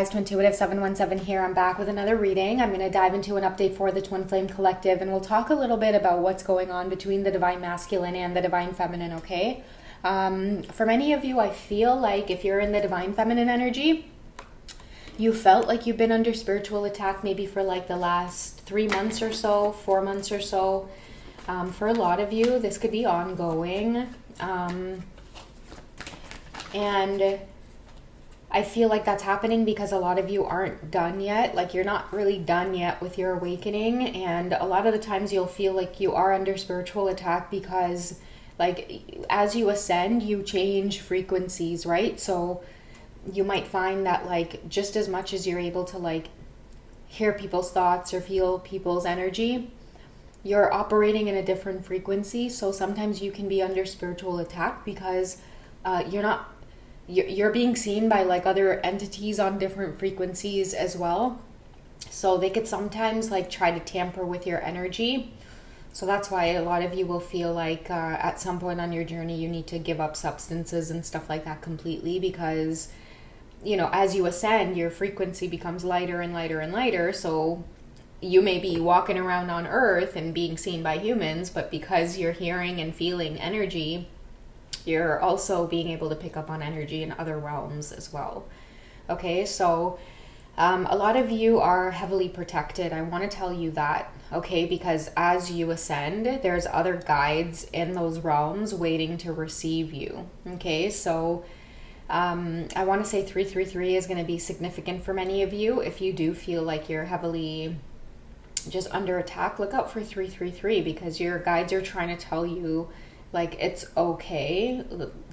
guys, Twintuitive 717 here. I'm back with another reading. I'm going to dive into an update for the Twin Flame Collective, and we'll talk a little bit about what's going on between the Divine Masculine and the Divine Feminine, okay? For many of you, I feel like if you're in the Divine Feminine energy, you felt like you've been under spiritual attack maybe for like the last 3 months or so, 4 months or so. For a lot of you, this could be ongoing. And I feel like that's happening because a lot of you aren't done yet. Like you're not really done yet with your awakening. And a lot of the times you'll feel like you are under spiritual attack because like as you ascend, you change frequencies, right? So you might find that like just as much as you're able to like hear people's thoughts or feel people's energy, you're operating in a different frequency. So sometimes you can be under spiritual attack because you're being seen by like other entities on different frequencies as well. So they could sometimes like try to tamper with your energy. So that's why a lot of you will feel like at some point on your journey you need to give up substances and stuff like that completely, because you know, as you ascend, your frequency becomes lighter and lighter and lighter. So you may be walking around on earth and being seen by humans, but because you're hearing and feeling energy, you're also being able to pick up on energy in other realms as well. Okay, so a lot of you are heavily protected. I want to tell you that, okay, because as you ascend, there's other guides in those realms waiting to receive you. Okay, so I want to say 333 is going to be significant for many of you. If you do feel like you're heavily just under attack, look out for 333, because your guides are trying to tell you like it's okay,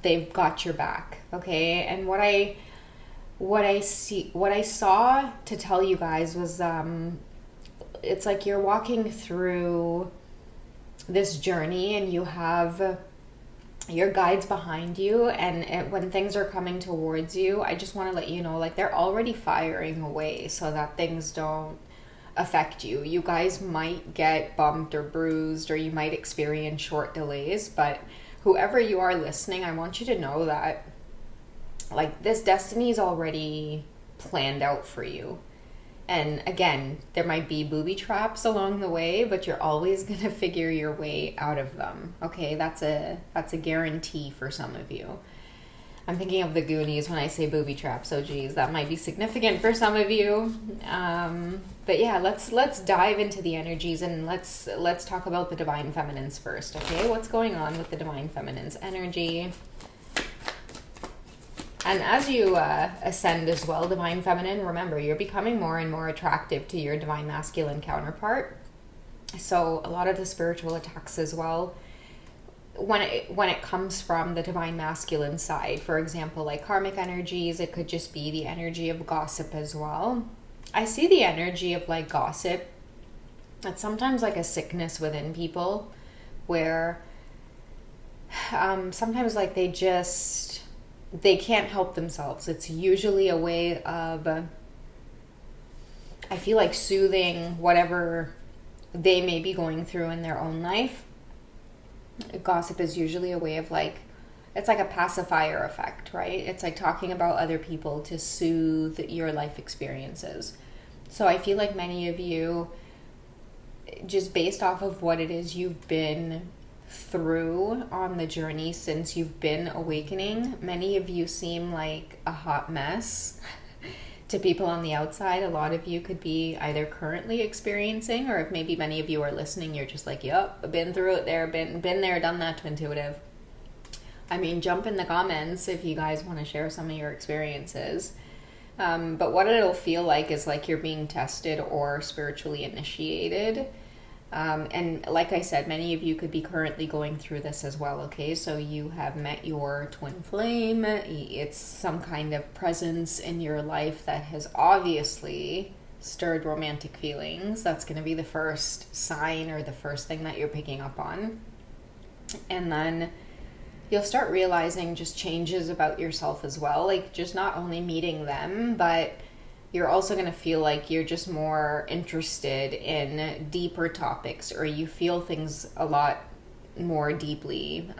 they've got your back. Okay, and what I saw to tell you guys was it's like you're walking through this journey and you have your guides behind you, and when things are coming towards you, I just want to let you know like they're already firing away so that things don't affect you. You guys might get bumped or bruised, or you might experience short delays, but whoever you are listening, I want you to know that like this destiny is already planned out for you. And again, there might be booby traps along the way, but you're always going to figure your way out of them. Okay, that's a guarantee for some of you. I'm thinking of the Goonies when I say booby traps. So geez, that might be significant for some of you. But yeah, let's dive into the energies, and let's talk about the Divine Feminines first. Okay, what's going on with the Divine Feminine's energy? And as you ascend as well, Divine Feminine, remember, you're becoming more and more attractive to your Divine Masculine counterpart. So a lot of the spiritual attacks as well, when it comes from the Divine Masculine side, for example, like karmic energies, it could just be the energy of gossip as well. I see the energy of like gossip. It's sometimes like a sickness within people where sometimes like they can't help themselves. It's usually a way of, I feel like, soothing whatever they may be going through in their own life. Gossip is usually a way of like, it's like a pacifier effect, right? It's like talking about other people to soothe your life experiences. So I feel like many of you, just based off of what it is you've been through on the journey since you've been awakening, many of you seem like a hot mess to people on the outside. A lot of you could be either currently experiencing, or if maybe many of you are listening, you're just like, yep, I've been through it there, been there, done that, Twintuitive. I mean, jump in the comments if you guys want to share some of your experiences. But what it'll feel like is like you're being tested or spiritually initiated. And like I said, many of you could be currently going through this as well, okay? So you have met your twin flame. It's some kind of presence in your life that has obviously stirred romantic feelings. That's going to be the first sign, or the first thing that you're picking up on. And then you'll start realizing just changes about yourself as well. Like just not only meeting them, but you're also going to feel like you're just more interested in deeper topics, or you feel things a lot more deeply.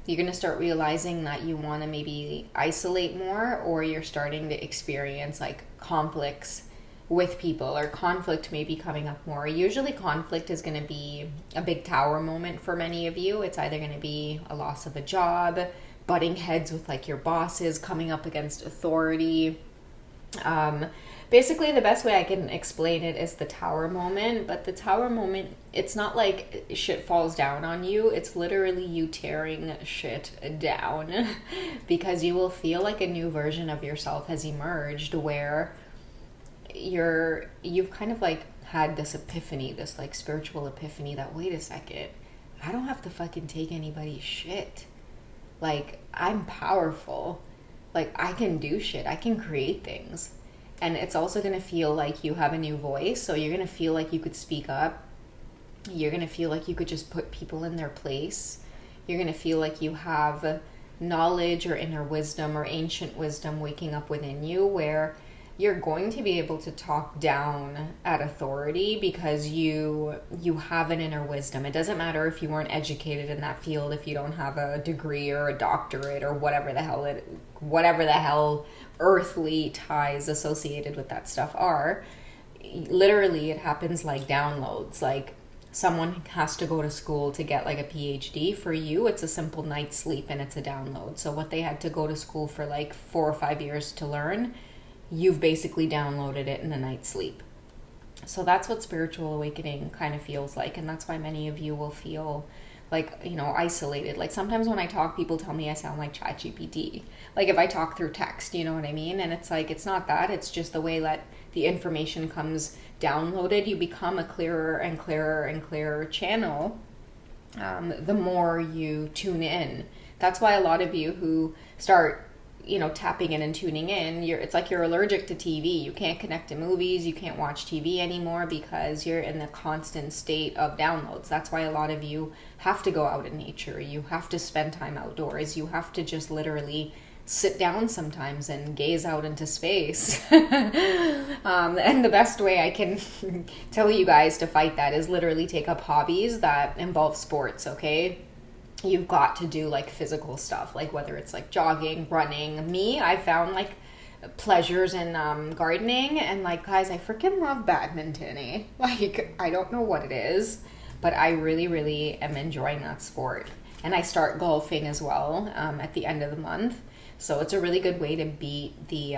you're going to start realizing that you want to maybe isolate more, or you're starting to experience like conflicts with people, or conflict may be coming up more. Usually conflict is going to be a big tower moment for many of you. It's either going to be a loss of a job, butting heads with like your bosses, coming up against authority. Basically the best way I can explain it is the tower moment. But the tower moment, it's not like shit falls down on you. It's literally you tearing shit down because you will feel like a new version of yourself has emerged, where you've kind of like had this epiphany, this like spiritual epiphany that, wait a second, I don't have to fucking take anybody's shit. Like, I'm powerful. Like, I can do shit. I can create things. And it's also going to feel like you have a new voice. So you're going to feel like you could speak up. You're going to feel like you could just put people in their place. You're going to feel like you have knowledge or inner wisdom or ancient wisdom waking up within you, where you're going to be able to talk down at authority because you have an inner wisdom. It doesn't matter if you weren't educated in that field, if you don't have a degree or a doctorate or whatever the hell earthly ties associated with that stuff are. Literally, it happens like downloads. Like, someone has to go to school to get like a PhD. For you, it's a simple night's sleep and it's a download. So what they had to go to school for like 4 or 5 years to learn, you've basically downloaded it in a night's sleep. So that's what spiritual awakening kind of feels like. And that's why many of you will feel like, you know, isolated. Like, sometimes when I talk, people tell me I sound like ChatGPT. Like, if I talk through text, you know what I mean? And it's like, it's not that. It's just the way that the information comes downloaded. You become a clearer and clearer and clearer channel the more you tune in. That's why a lot of you who start, you know, tapping in and tuning in, it's like you're allergic to TV. You can't connect to movies, you can't watch TV anymore because you're in the constant state of downloads. That's why a lot of you have to go out in nature. You have to spend time outdoors. You have to just literally sit down sometimes and gaze out into space. And the best way I can tell you guys to fight that is literally take up hobbies that involve sports, okay? You've got to do like physical stuff, like whether it's like jogging, running. Me, I found like pleasures in gardening, and like, guys, I freaking love badminton, eh? Like, I don't know what it is, but I really, really am enjoying that sport. And I start golfing as well at the end of the month. So it's a really good way to beat the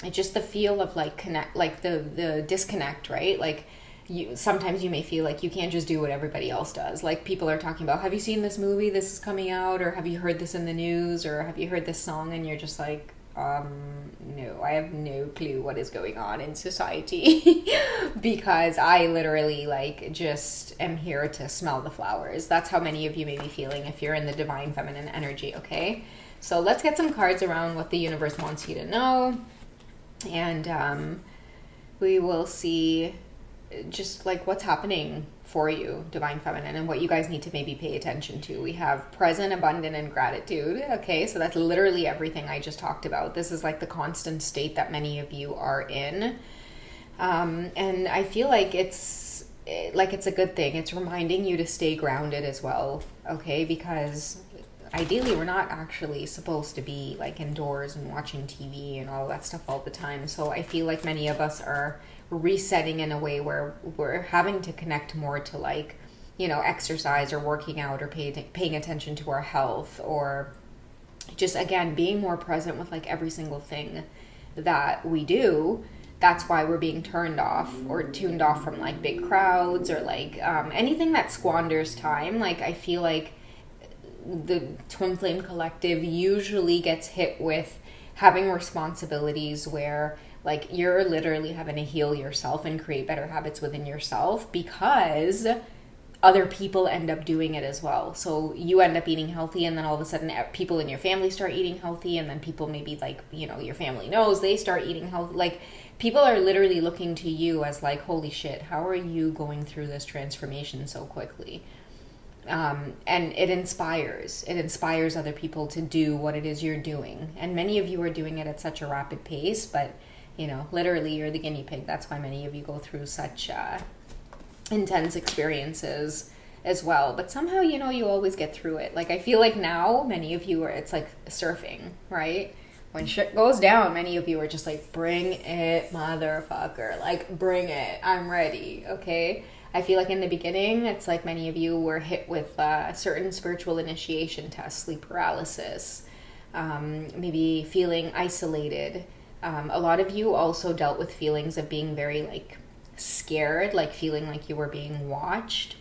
just the feel of like connect, like the disconnect, right? Like, sometimes you may feel like you can't just do what everybody else does. Like, people are talking about, have you seen this movie? This is coming out, or have you heard this in the news, or have you heard this song? And you're just like, no, I have no clue what is going on in society because I literally like just am here to smell the flowers. That's how many of you may be feeling if you're in the divine feminine energy, okay? So let's get some cards around what the universe wants you to know. And we will see just like what's happening for you, divine feminine, and what you guys need to maybe pay attention to. We have present, abundant, and gratitude. Okay, so that's literally everything I just talked about. This is like the constant state that many of you are in, and I feel like it's a good thing. It's reminding you to stay grounded as well, okay? Because ideally we're not actually supposed to be like indoors and watching TV and all that stuff all the time. So I feel like many of us are resetting in a way where we're having to connect more to, like, you know, exercise or working out or paying attention to our health, or just, again, being more present with like every single thing that we do. That's why we're being turned off or tuned off from like big crowds or like anything that squanders time. Like, I feel like the Twin Flame Collective usually gets hit with having responsibilities where like you're literally having to heal yourself and create better habits within yourself because other people end up doing it as well. So you end up eating healthy, and then all of a sudden people in your family start eating healthy, and then people maybe like, you know, your family knows, they start eating healthy. Like, people are literally looking to you as like, holy shit, how are you going through this transformation so quickly? And it inspires other people to do what it is you're doing. And many of you are doing it at such a rapid pace, but you know, literally you're the guinea pig. That's why many of you go through such intense experiences as well. But somehow, you always get through it. Like, I feel like now, many of you it's like surfing, right? When shit goes down, many of you are just like, bring it, motherfucker. Like, bring it. I'm ready, okay? I feel like in the beginning, it's like many of you were hit with certain spiritual initiation tests, sleep paralysis, maybe feeling isolated. A lot of you also dealt with feelings of being very like scared, like feeling like you were being watched.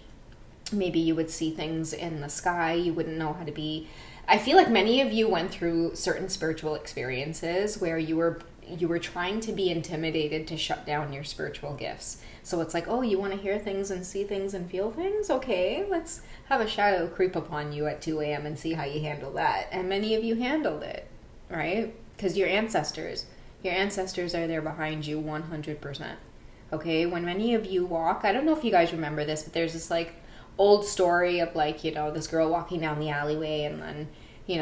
Maybe you would see things in the sky, you wouldn't know how to be. I feel like many of you went through certain spiritual experiences where you were trying to be intimidated to shut down your spiritual gifts. So it's like, oh, you want to hear things and see things and feel things? Okay, let's have a shadow creep upon you at 2 a.m. and see how you handle that. And many of you handled it, right? Because your ancestors are there behind you 100%. Okay, when many of you walk, I don't know if you guys remember this, but there's this like old story of like, this girl walking down the alleyway, and then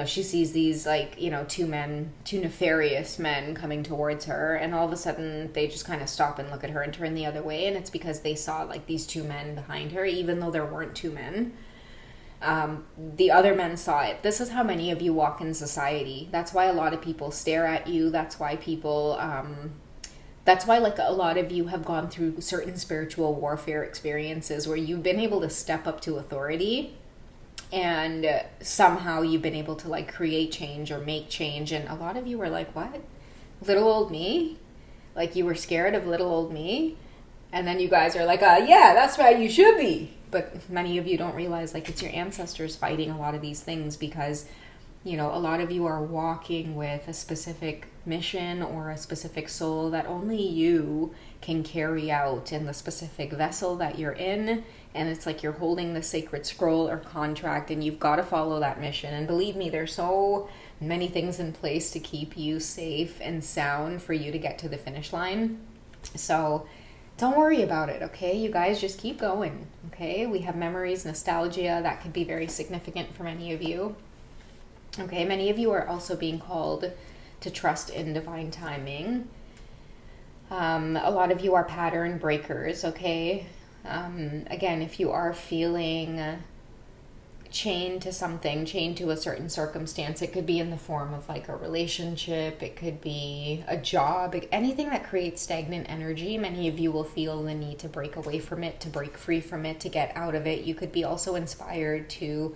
she sees these like, two nefarious men coming towards her, and all of a sudden they just kind of stop and look at her and turn the other way, and it's because they saw like these two men behind her, even though there weren't two men. The other men saw it. This is how many of you walk in society. That's why a lot of people stare at you. That's why like a lot of you have gone through certain spiritual warfare experiences where you've been able to step up to authority, and somehow you've been able to like create change or make change. And a lot of you were like, what? Little old me? Like, you were scared of little old me? And then you guys are like, yeah, that's right, you should be. But many of you don't realize like it's your ancestors fighting a lot of these things, because a lot of you are walking with a specific mission or a specific soul that only you can carry out in the specific vessel that you're in. And it's like you're holding the sacred scroll or contract, and you've got to follow that mission. And believe me, there's so many things in place to keep you safe and sound for you to get to the finish line. So don't worry about it, okay? You guys just keep going, okay? We have memories, nostalgia, that could be very significant for many of you. Okay, many of you are also being called to trust in divine timing. A lot of you are pattern breakers, okay? Again, if you are feeling chained to something, chained to a certain circumstance, it could be in the form of like a relationship, it could be a job, anything that creates stagnant energy. Many of you will feel the need to break away from it, to break free from it, to get out of it. You could be also inspired to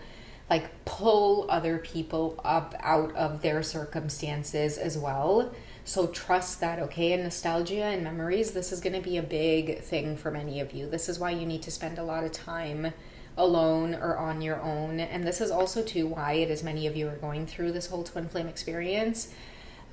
like pull other people up out of their circumstances as well. So trust that, okay? And nostalgia and memories, this is going to be a big thing for many of you. This is why you need to spend a lot of time alone or on your own. And this is also too why it is many of you are going through this whole twin flame experience.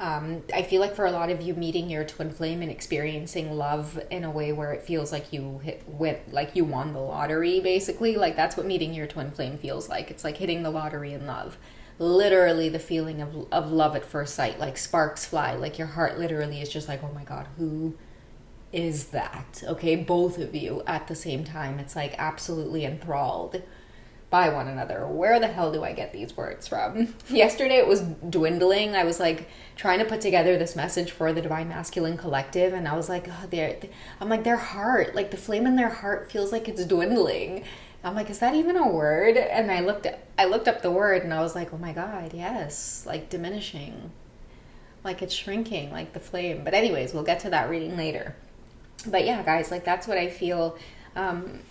I feel like for a lot of you, meeting your twin flame and experiencing love in a way where it feels like you won the lottery, basically. Like, that's what meeting your twin flame feels like. It's like hitting the lottery in love. Literally the feeling of love at first sight, like sparks fly, like your heart literally is just like, oh my God, who is that? Okay, both of you at the same time. It's like absolutely enthralled by one another. Where the hell do I get these words from? Yesterday it was dwindling. I was like trying to put together this message for the Divine Masculine Collective, and I was like, their heart, like the flame in their heart feels like it's dwindling. I'm like, is that even a word? And I looked up the word, and I was like, oh my God, yes, like diminishing, like it's shrinking, like the flame. But anyways, we'll get to that reading later. But yeah, guys, like that's what I feel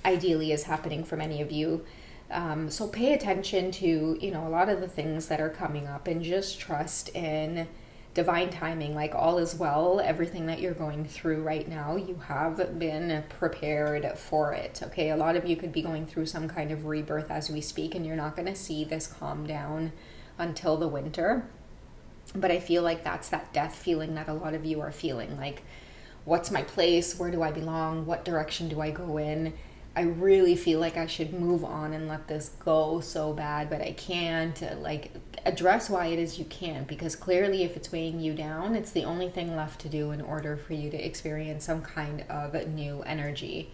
ideally is happening for many of you. So pay attention to, a lot of the things that are coming up, and just trust in divine timing. Like, all is well. Everything that you're going through right now, you have been prepared for it. Okay. A lot of you could be going through some kind of rebirth as we speak, and you're not going to see this calm down until the winter. But I feel like that's that death feeling that a lot of you are feeling. Like, what's my place? Where do I belong? What direction do I go in? I really feel like I should move on and let this go so bad, but I can't. Like, address why it is you can't, because clearly if it's weighing you down, it's the only thing left to do in order for you to experience some kind of new energy.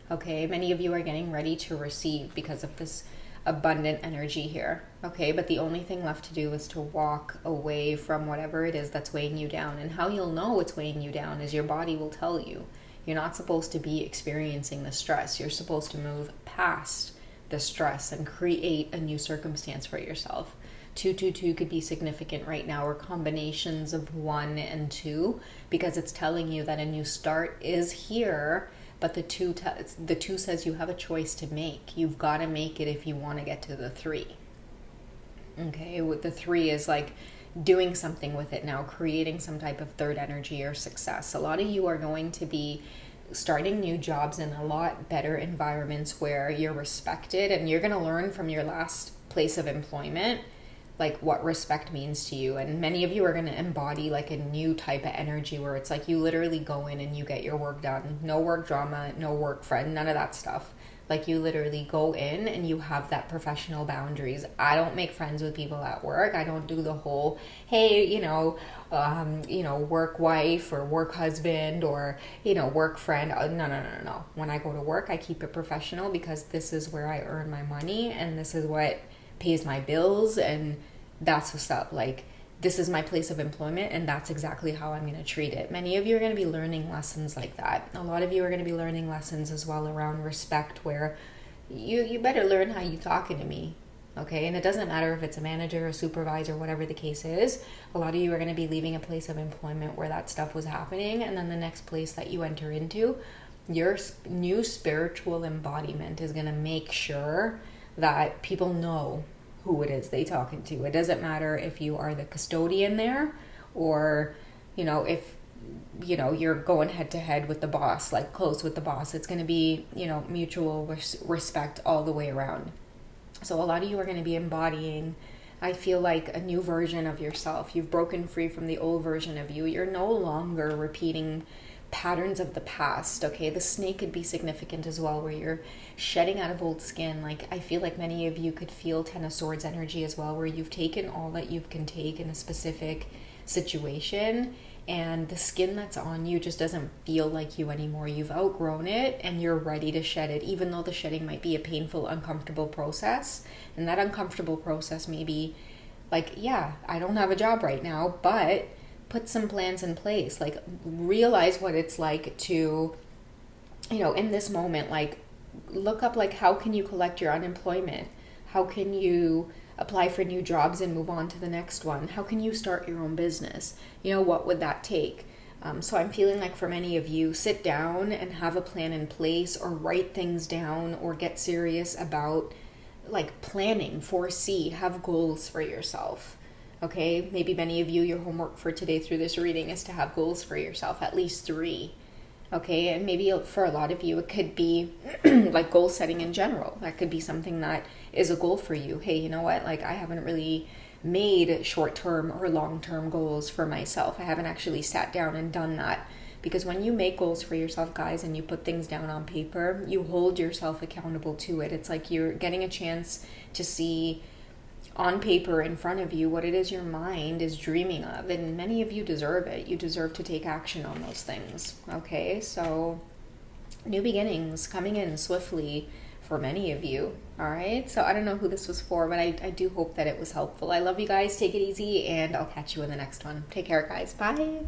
Okay, many of you are getting ready to receive because of this abundant energy here. Okay, but the only thing left to do is to walk away from whatever it is that's weighing you down. And how you'll know it's weighing you down is your body will tell you. You're not supposed to be experiencing the stress. You're supposed to move past the stress and create a new circumstance for yourself. 222 could be significant right now, or combinations of 1 and 2, because it's telling you that a new start is here. But the two says you have a choice to make. You've got to make it if you want to get to the 3. Okay, with the 3 is like doing something with it now, creating some type of third energy or success. A lot of you are going to be starting new jobs in a lot better environments where you're respected, and you're going to learn from your last place of employment like what respect means to you. And many of you are going to embody like a new type of energy where it's like you literally go in and you get your work done. No work drama, no work friend, none of that stuff. Like you literally go in and you have that professional boundaries. I don't make friends with people at work. I don't do the whole, hey, work wife or work husband or, work friend. No. When I go to work, I keep it professional, because this is where I earn my money and this is what pays my bills, and that's what's up. Like, this is my place of employment, and that's exactly how I'm going to treat it. Many of you are going to be learning lessons like that. A lot of you are going to be learning lessons as well around respect, where you better learn how you talking to me, okay? And it doesn't matter if it's a manager, a supervisor, whatever the case is. A lot of you are going to be leaving a place of employment where that stuff was happening, and then the next place that you enter into, your new spiritual embodiment is going to make sure that people know who it is they talking to. It doesn't matter if you are the custodian there, or if you're going head to head with the boss, like close with the boss. It's going to be mutual respect all the way around. So a lot of you are going to be embodying, I feel like, a new version of yourself. You've broken free from the old version of you. You're no longer repeating patterns of the past. Okay, the snake could be significant as well, where you're shedding out of old skin. Like, I feel like many of you could feel Ten of Swords energy as well, where you've taken all that you can take in a specific situation, and the skin that's on you just doesn't feel like you anymore. You've outgrown it and you're ready to shed it, even though the shedding might be a painful, uncomfortable process. And that uncomfortable process may be like, yeah, I don't have a job right now, but put some plans in place. Like, realize what it's like to, in this moment, like, look up, like, how can you collect your unemployment? How can you apply for new jobs and move on to the next one? How can you start your own business? What would that take? So I'm feeling like for many of you, sit down and have a plan in place, or write things down, or get serious about like planning, foresee, have goals for yourself. Okay, maybe many of you, your homework for today through this reading is to have goals for yourself, at least 3. Okay, and maybe for a lot of you, it could be like goal setting in general. That could be something that is a goal for you. Hey, you know what? Like, I haven't really made short-term or long-term goals for myself. I haven't actually sat down and done that. Because when you make goals for yourself, guys, and you put things down on paper, you hold yourself accountable to it. It's like you're getting a chance to see on paper in front of you what it is your mind is dreaming of, and many of you deserve it. You deserve to take action on those things. Okay, so new beginnings coming in swiftly for many of you. All right, so I don't know who this was for, but I do hope that it was helpful. I love you guys. Take it easy, and I'll catch you in the next one. Take care, guys. Bye.